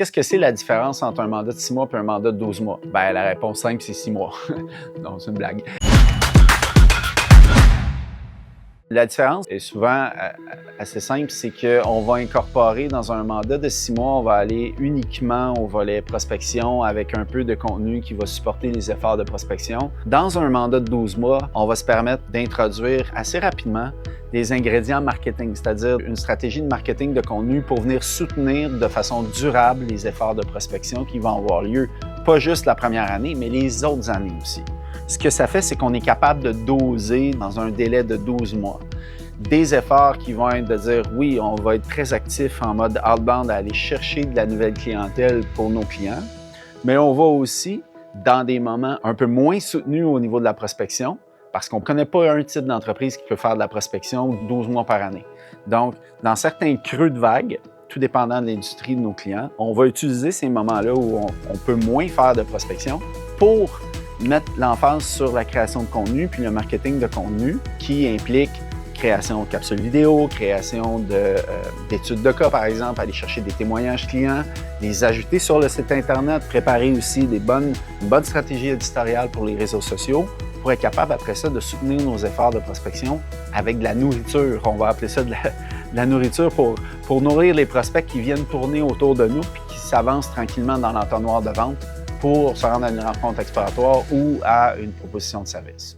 Qu'est-ce que c'est la différence entre un mandat de 6 mois et un mandat de 12 mois? Ben, la réponse simple, c'est 6 mois. Non, c'est une blague. La différence est souvent assez simple, c'est qu'on va incorporer dans un mandat de 6 mois, on va aller uniquement au volet prospection avec un peu de contenu qui va supporter les efforts de prospection. Dans un mandat de 12 mois, on va se permettre d'introduire assez rapidement des ingrédients marketing, c'est-à-dire une stratégie de marketing de contenu pour venir soutenir de façon durable les efforts de prospection qui vont avoir lieu, pas juste la première année, mais les autres années aussi. Ce que ça fait, c'est qu'on est capable de doser dans un délai de 12 mois des efforts qui vont être de dire oui, on va être très actif en mode outbound à aller chercher de la nouvelle clientèle pour nos clients, mais on va aussi, dans des moments un peu moins soutenus au niveau de la prospection, parce qu'on ne connaît pas un type d'entreprise qui peut faire de la prospection 12 mois par année. Donc, dans certains creux de vague, tout dépendant de l'industrie de nos clients, on va utiliser ces moments-là où on peut moins faire de prospection pour mettre l'emphase sur la création de contenu puis le marketing de contenu qui implique création de capsules vidéo, création d'études de cas, par exemple, aller chercher des témoignages clients, les ajouter sur le site Internet, préparer aussi une bonne stratégie éditoriale pour les réseaux sociaux pour être capable, après ça, de soutenir nos efforts de prospection avec de la nourriture. On va appeler ça de la nourriture pour nourrir les prospects qui viennent tourner autour de nous puis qui s'avancent tranquillement dans l'entonnoir de vente pour se rendre à une rencontre exploratoire ou à une proposition de service.